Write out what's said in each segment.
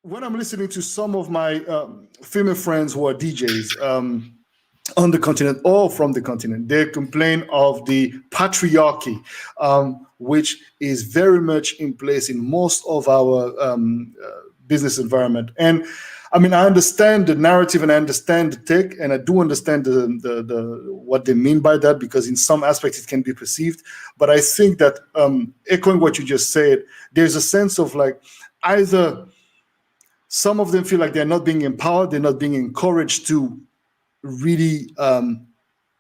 when I'm listening to some of my female friends who are DJs on the continent or from the continent, they complain of the patriarchy, which is very much in place in most of our business environment. And I mean, I understand the narrative and I understand the take, and I do understand the what they mean by that, because in some aspects it can be perceived. But I think that echoing what you just said, there's a sense of like either some of them feel like they're not being empowered, they're not being encouraged to really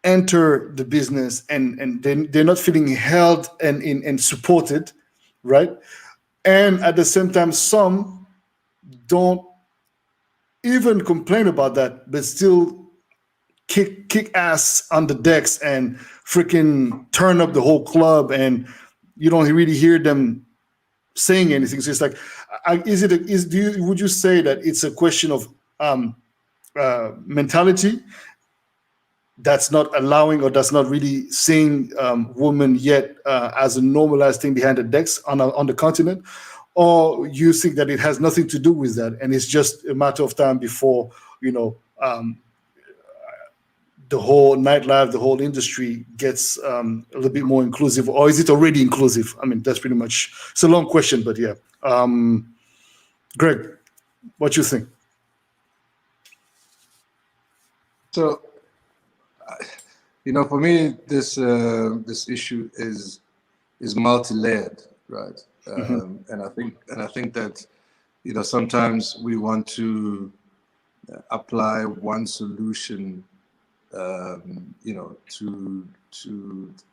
enter the business, and they're not feeling held and supported, right? And at the same time, some don't even complain about that, but still kick ass on the decks and freaking turn up the whole club, and you don't really hear them saying anything. So it's like, would you say that it's a question of mentality that's not allowing, or that's not really seeing women yet as a normalized thing behind the decks on the continent? Or you think that it has nothing to do with that, and it's just a matter of time before, the whole nightlife, the whole industry gets a little bit more inclusive? Or is it already inclusive? I mean, that's pretty much, it's a long question, but yeah. Greg, what you think? So, for me, this issue is multi-layered, right? And I think that sometimes we want to apply one solution, to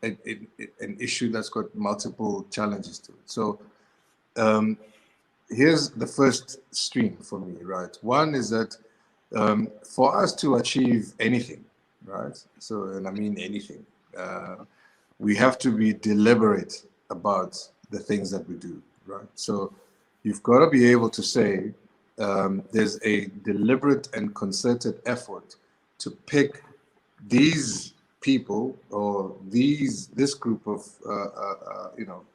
an issue that's got multiple challenges to it. So here's the first stream for me, right? One is that for us to achieve anything, right? So, and I mean anything, we have to be deliberate about the things that we do, right? So you've got to be able to say there's a deliberate and concerted effort to pick these people, or this group of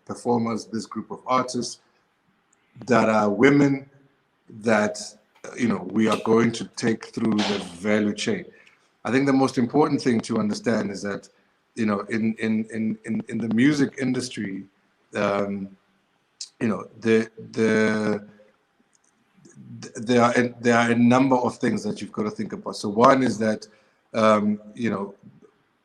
performers, this group of artists that are women that we are going to take through the value chain. I think the most important thing to understand is that in the music industry, there are a number of things that you've got to think about. So one is that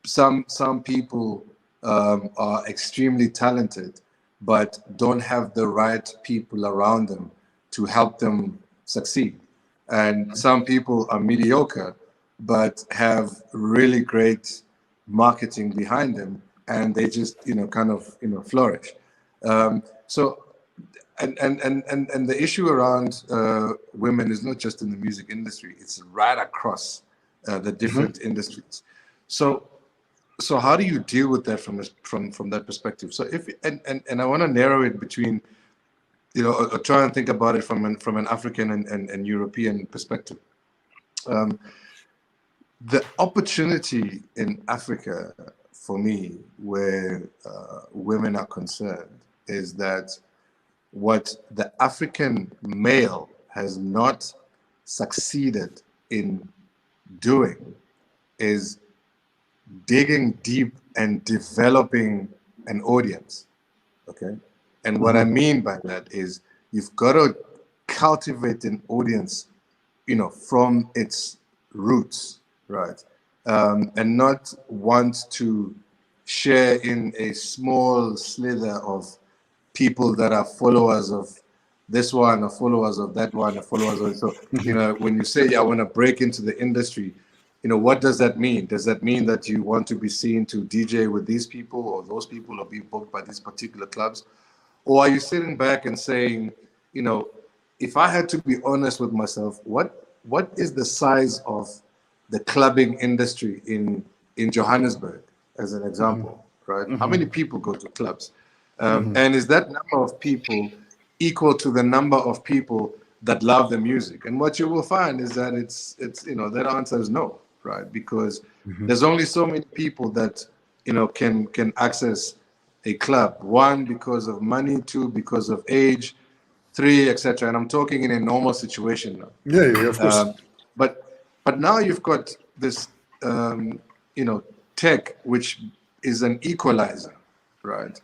some people are extremely talented, but don't have the right people around them to help them succeed. And some people are mediocre, but have really great marketing behind them, and they just flourish. So and the issue around women is not just in the music industry; it's right across the different industries. So how do you deal with that from that perspective? So and I want to narrow it between, or try and think about it from an African and European perspective. The opportunity in Africa, for me, where women are concerned, is that what the African male has not succeeded in doing is digging deep and developing an audience, okay? And what I mean by that is you've got to cultivate an audience, from its roots, right? And not want to share in a small slither of people that are followers of this one, or followers of that one, or followers of, so, when you say, I want to break into the industry, what does that mean? Does that mean that you want to be seen to DJ with these people, or those people are being booked by these particular clubs? Or are you sitting back and saying, if I had to be honest with myself, what is the size of the clubbing industry in Johannesburg, as an example, right? How many people go to clubs? And is that number of people equal to the number of people that love the music? And what you will find is that it's that answer is no, right? Because there's only so many people that can access a club. One, because of money. Two, because of age. 3, etc. And I'm talking in a normal situation now. Yeah, of course. But now you've got this, tech, which is an equalizer, right?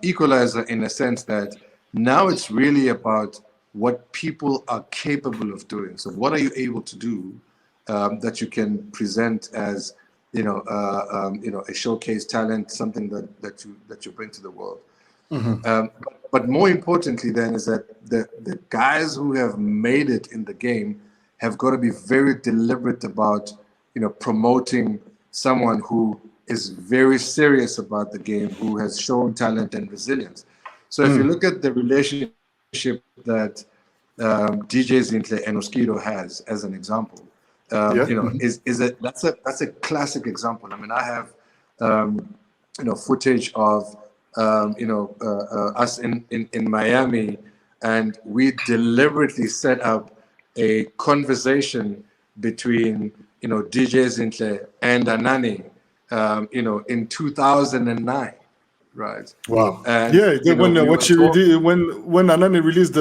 Equalizer in a sense that now it's really about what people are capable of doing. So what are you able to do that you can present as, a showcase talent, something that you bring to the world. But more importantly, then, is that the guys who have made it in the game have got to be very deliberate about, promoting someone who is very serious about the game, who has shown talent and resilience. So if you look at the relationship that DJ Zintle and Oskido has, as an example, that's a classic example. I mean, I have footage of us in Miami, and we deliberately set up a conversation between DJ Zintle and Anani, in 2009, right? Wow. And, when when Anani released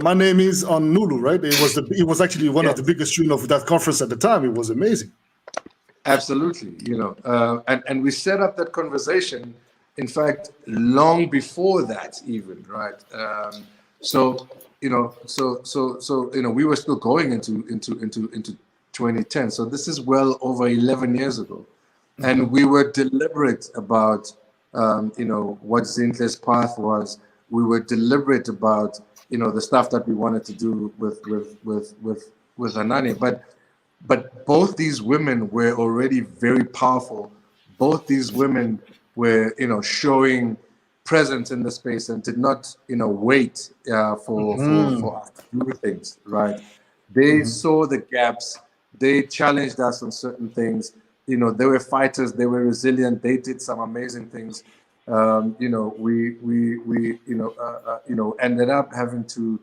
My Name Is on Nulu, right? It was actually one of the biggest tune of that conference at the time. It was amazing. Absolutely, and we set up that conversation, in fact, long before that even, right? So we were still going into 2010. So this is well over 11 years ago, and we were deliberate about what Zintle's path was. We were deliberate about the stuff that we wanted to do with Anani, but both these women were already very powerful. Both these women were showing presence in the space and did not wait for us to do things, right? They saw the gaps. They challenged us on certain things. They were fighters. They were resilient. They did some amazing things. We ended up having to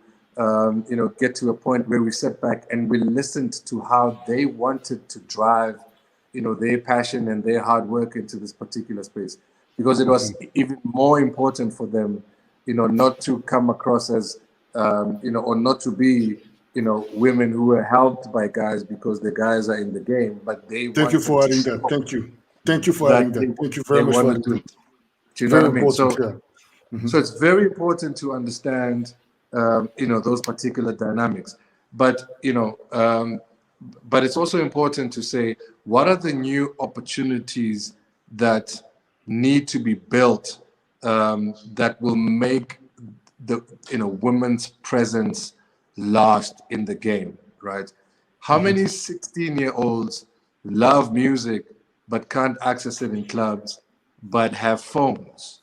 get to a point where we sat back and we listened to how they wanted to drive their passion and their hard work into this particular space, because it was even more important for them not to come across as or not to be women who were helped by guys because the guys are in the game, but they thank you for adding that. Thank you for adding that. Thank you very much for adding that. Do you know what I mean? So it's very important to understand those particular dynamics, but but it's also important to say, what are the new opportunities that need to be built that will make the women's presence last in the game, right? How many 16-year-olds love music but can't access it in clubs but have phones?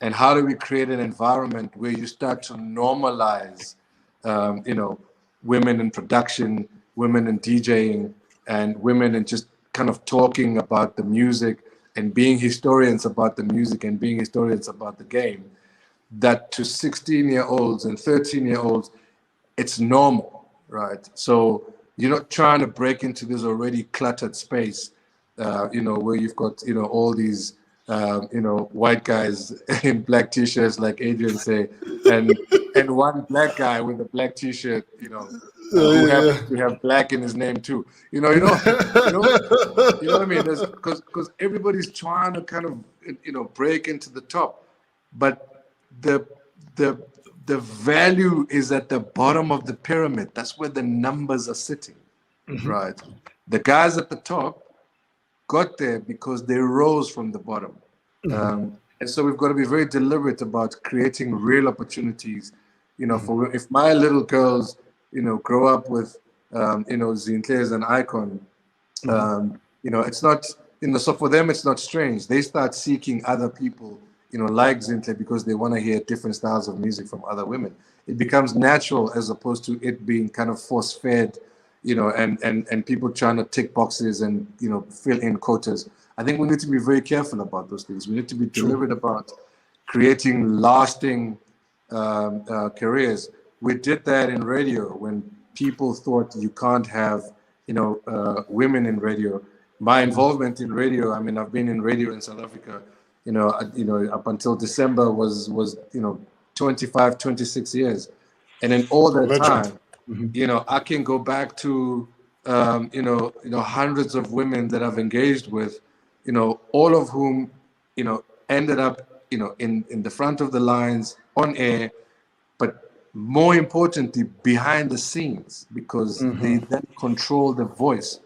And how do we create an environment where you start to normalize women in production, women in DJing, and women in just kind of talking about the music and being historians about the music and being historians about the game, that to 16-year-olds and 13-year-olds, it's normal, right? So you're not trying to break into this already cluttered space, where you've got, all these, white guys in black t-shirts, like Adrien say, and one black guy with a black t-shirt, who happens to have black in his name too. You know what I mean? Because everybody's trying to kind of, break into the top, but the value is at the bottom of the pyramid. That's where the numbers are sitting, right? The guys at the top got there because they rose from the bottom. And so we've got to be very deliberate about creating real opportunities, for if my little girls, grow up with, Zintle as an icon, it's not, so for them, it's not strange. They start seeking other people, like Zintle, because they want to hear different styles of music from other women. It becomes natural as opposed to it being kind of force-fed, and people trying to tick boxes and, fill in quotas. I think we need to be very careful about those things. We need to be deliberate about creating lasting careers. We did that in radio when people thought you can't have, women in radio. My involvement in radio, I mean, I've been in radio in South Africa, up until December was 25, 26 years. And in all that Legend. time, you know, I can go back to, hundreds of women that I've engaged with, you know, all of whom, you know, ended up, you know, in the front of the lines on air, but more importantly, behind the scenes, because they then control the voice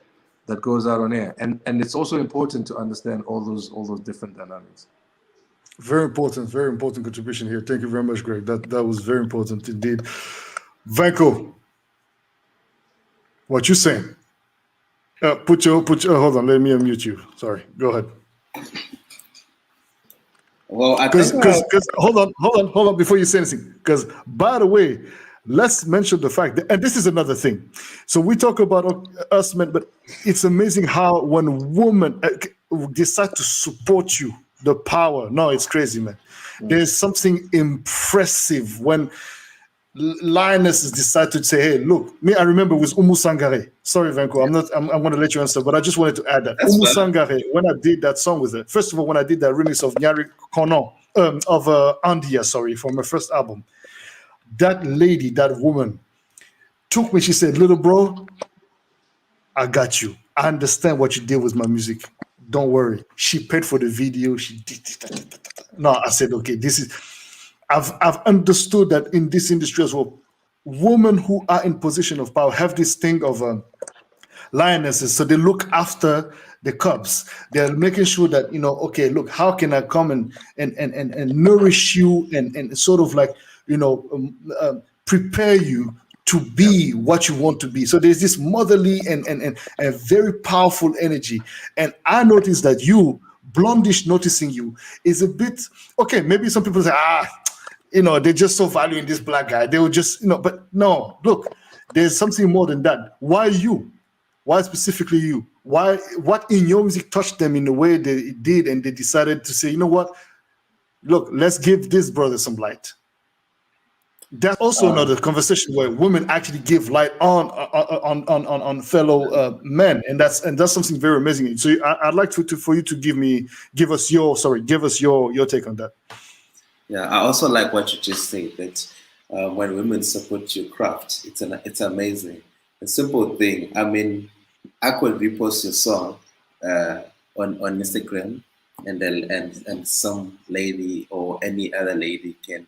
that goes out on air. And it's also important to understand all those different dynamics. Very important contribution here. Thank you very much, Greg. That was very important indeed. Vanco, what you saying? Put your hold on. Let me unmute you. Sorry. Go ahead. Well, I think Because hold on before you say anything. Because by the way, let's mention the fact that, and this is another thing. So we talk about us men, but it's amazing how when women decide to support you, the power. No, it's crazy, man. There's something impressive when lionesses decide to say, "Hey, look, me." I remember with Umu Sangare. Sorry, Vanco, I'm going to let you answer, but I just wanted to add that Umu Sangare. When I did that song with her, first of all, when I did that remix of Nyari Kono of Andia, sorry, from my first album, that lady, that woman, took me. She said, "Little bro, I got you. I understand what you did with my music. Don't worry." She paid for the video. She did. No, I said, okay, this is. I've understood that in this industry as well, women who are in position of power have this thing of lionesses. So they look after the cubs. They're making sure that, you know, okay, look, how can I come and nourish you and sort of like, you know, prepare you to be what you want to be. So there's this motherly and very powerful energy. And I noticed that you, Blondish, noticing you is a bit, okay, maybe some people say, you know, they're just so valuing this black guy. They will just, you know, but no, look, there's something more than that. Why you? Why specifically you? Why? What in your music touched them in the way they did, and they decided to say, you know what? Look, let's give this brother some light. That's also another conversation where women actually give light on fellow men, and that's something very amazing. So I'd like for you to give us your take on that. Yeah, I also like what you just said, that when women support your craft, it's amazing. A simple thing. I mean, I could repost your song on Instagram, and then and some lady or any other lady can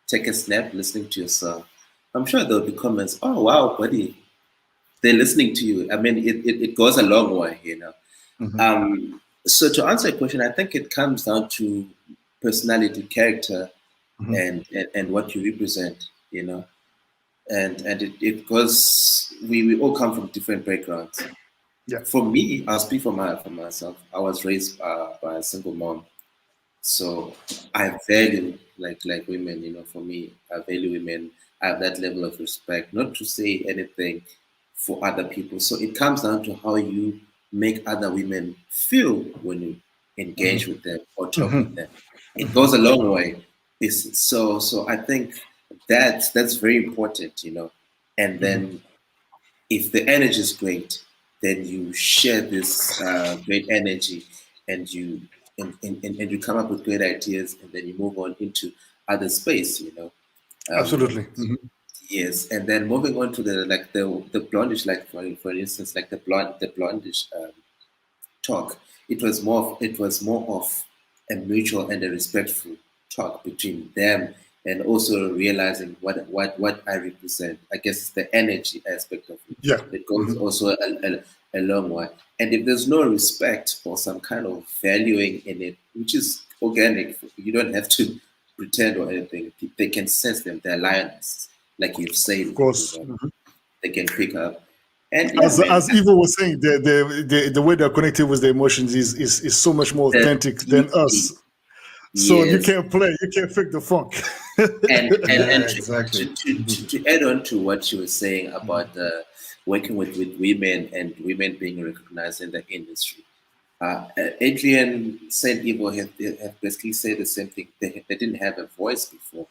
take a snap listening to your song. I'm sure there'll be comments. Oh wow, buddy, they're listening to you. I mean, it goes a long way, you know. So to answer your question, I think it comes down to personality, character, and what you represent, you know. And it goes, we all come from different backgrounds. Yeah. For me, I'll speak for myself. I was raised by a single mom, so I value like women. You know, for me, I value women. I have that level of respect, not to say anything for other people. So it comes down to how you make other women feel when you engage with them or talk with them. It goes a long way. So I think that's very important, you know. And then if the energy is great, then you share this great energy, and you and you come up with great ideas, and then you move on into other space, you know. Absolutely. Yes, and then moving on to the blondish, like for instance, like the blondish talk. It was more of a mutual and a respectful talk between them, and also realizing what I represent. I guess it's the energy aspect of it. Yeah. It goes also a long way. And if there's no respect or some kind of valuing in it, which is organic, you don't have to pretend or anything. They can sense them. They're lioness, like you've said. Of course. You know, they can pick up. And yeah, As Ivo was saying, the way they're connected with the emotions is so much more authentic than us. So you yes. can't play, you can't fake the funk. And Exactly. to add on to what you were saying about working with women and women being recognized in the industry, Adrien Saint Ivo have basically said the same thing. They didn't have a voice before,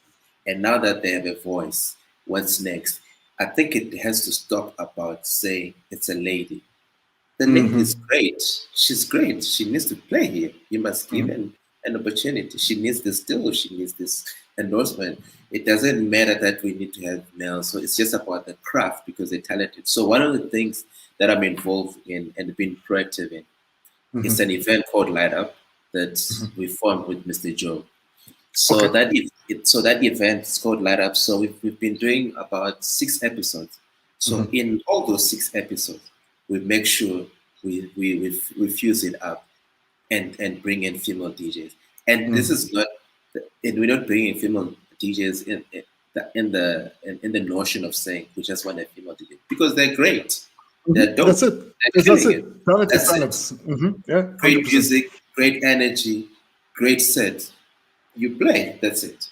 and now that they have a voice, what's next? I think it has to stop about saying it's a lady. The lady is great. She's great. She needs to play here. You must give an opportunity. She needs this deal. She needs this endorsement. It doesn't matter that we need to have males. So it's just about the craft because they're talented. So one of the things that I'm involved in and been proactive in is an event called Light Up that we formed with Mr. Joe. So that event is called Light Up. So we've been doing about 6 episodes. So in all those 6 episodes, we make sure we fuse it up and bring in female DJs. And this is not, and we're not bringing female DJs in the notion of saying we just want a female DJ because they're great. They're dope. That's it. That's it. Talents. Yeah. Great 100%. music, great energy, great set. You play. That's it.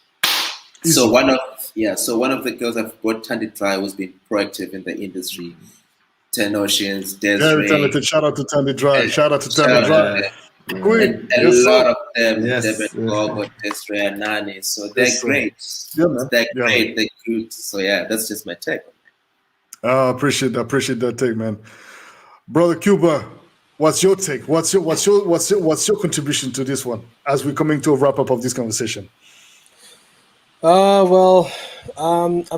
Easy. So one of the girls I've brought Tandy Dry who's been proactive in the industry. 10 Oceans, Desiree. Very talented. Shout out to Tandy Dry. Shout out to Tandy Dry. And a lot of them, Devin Gogo, Desiree, and Nani. So they're great. Yeah, man. They're great. They're good. So yeah, that's just my take. Appreciate that take, man. Brother Cuebur, what's your take? What's your contribution to this one as we're coming to a wrap up of this conversation? I've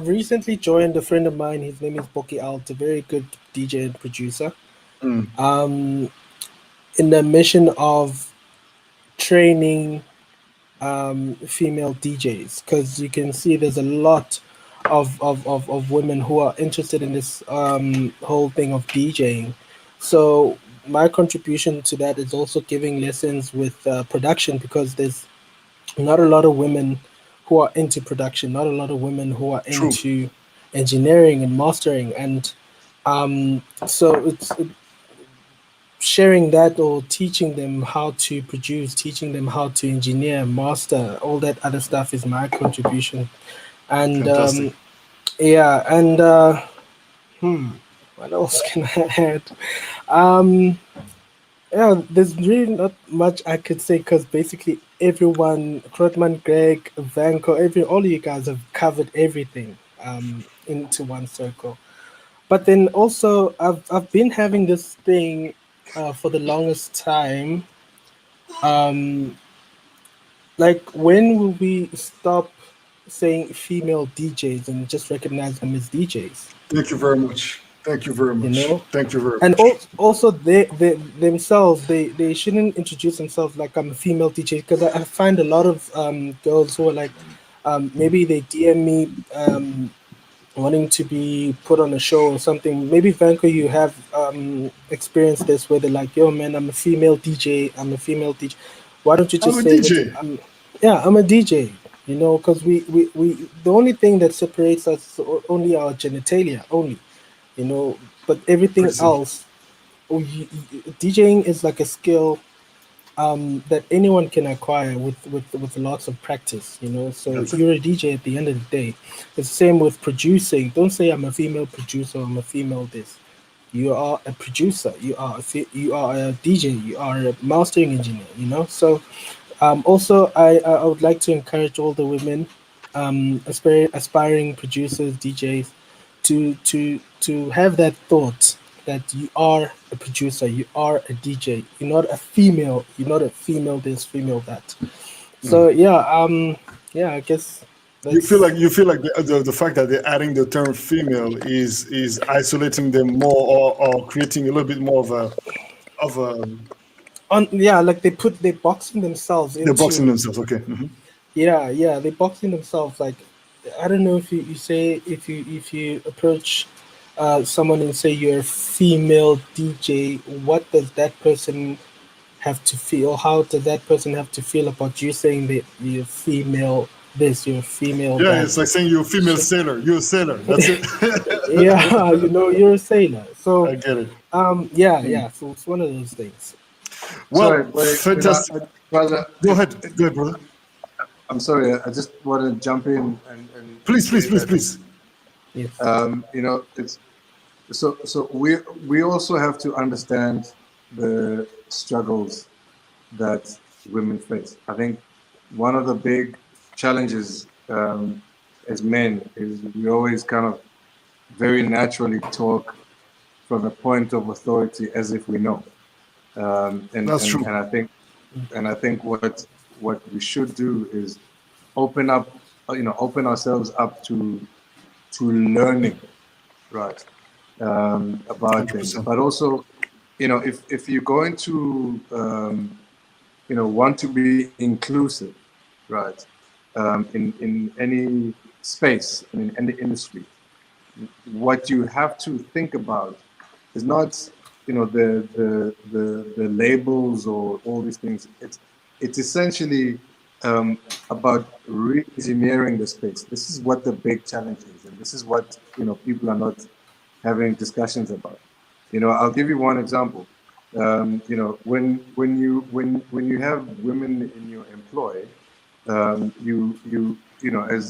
recently joined a friend of mine. His name is Boki Alt, a very good DJ and producer. In the mission of training female DJs, because you can see there's a lot of women who are interested in this whole thing of DJing. So my contribution to that is also giving lessons with production, because there's not a lot of women who are into production, not a lot of women who are into engineering and mastering. And so it's sharing that, or teaching them how to produce, teaching them how to engineer, master, all that other stuff is my contribution. And what else can I add? There's really not much I could say, because basically everyone, Krotman, Greg, Vanco, all of you guys have covered everything into one circle. But then also I've been having this thing for the longest time. Like, when will we stop saying female DJs and just recognize them as DJs? Thank you very much. Thank you very much. You know? Thank you very And much. also they themselves, they shouldn't introduce themselves like I'm a female DJ, because I find a lot of girls who are like, maybe they DM me wanting to be put on a show or something. Maybe Vanco, you have experienced this, where they're like, yo man, I'm a female DJ. Why don't you just say DJ. I'm a DJ? You know, because we the only thing that separates us is only our genitalia, only. You know, but everything else, DJing is like a skill that anyone can acquire with lots of practice. You know, so you're a DJ at the end of the day. It's the same with producing. Don't say I'm a female producer, I'm a female this. You are a producer. You are a DJ. You are a mastering engineer. You know, so also I would like to encourage all the women, aspiring producers, DJs, to have that thought that you are a producer, you are a DJ, you're not a female this, female that. So I guess you feel like the fact that they're adding the term female is isolating them more, or creating a little bit more of a like they're boxing themselves into, they're boxing themselves. Okay. They're boxing themselves. Like, I don't know if you approach someone and say you're a female DJ, what does that person have to feel? How does that person have to feel about you saying that you're female this, you're a female that? It's like saying you're a female sailor. You're a sailor. That's it. You know, you're a sailor. So I get it. So it's one of those things. Well, fantastic. Brother. Go ahead, brother. I'm sorry, I just want to jump in and please. Yes. You know, it's so we also have to understand the struggles that women face. I think one of the big challenges as men is we always kind of very naturally talk from a point of authority as if we know. That's true. And I think what we should do is open ourselves up to learning, right, about things. 100%. But also, if you're going to, want to be inclusive, right, in any space, in any industry, what you have to think about is not, the labels or all these things. It's essentially about re-engineering the space. This is what the big challenge is, and this is what people are not having discussions about. I'll give you one example. When you have women in your employ, as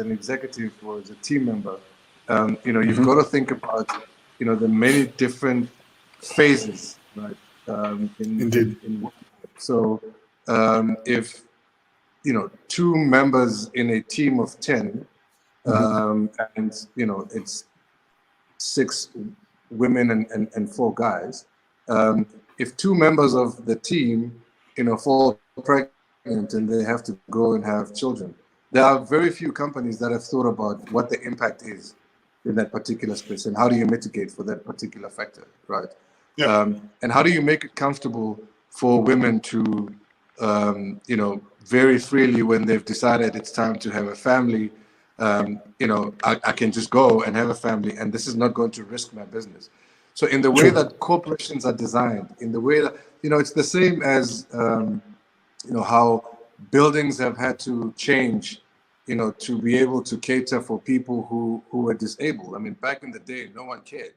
an executive or as a team member, you've got to think about the many different phases, right? Indeed. So if two members in a team of 10, and it's 6 women and 4 guys, if 2 members of the team fall pregnant and they have to go and have children, there are very few companies that have thought about what the impact is in that particular space and how do you mitigate for that particular factor, right? Yeah. And how do you make it comfortable for women to very freely, when they've decided it's time to have a family, I can just go and have a family, and this is not going to risk my business. So in the way that corporations are designed, in the way that, it's the same as, how buildings have had to change, to be able to cater for people who were disabled. I mean, back in the day, no one cared.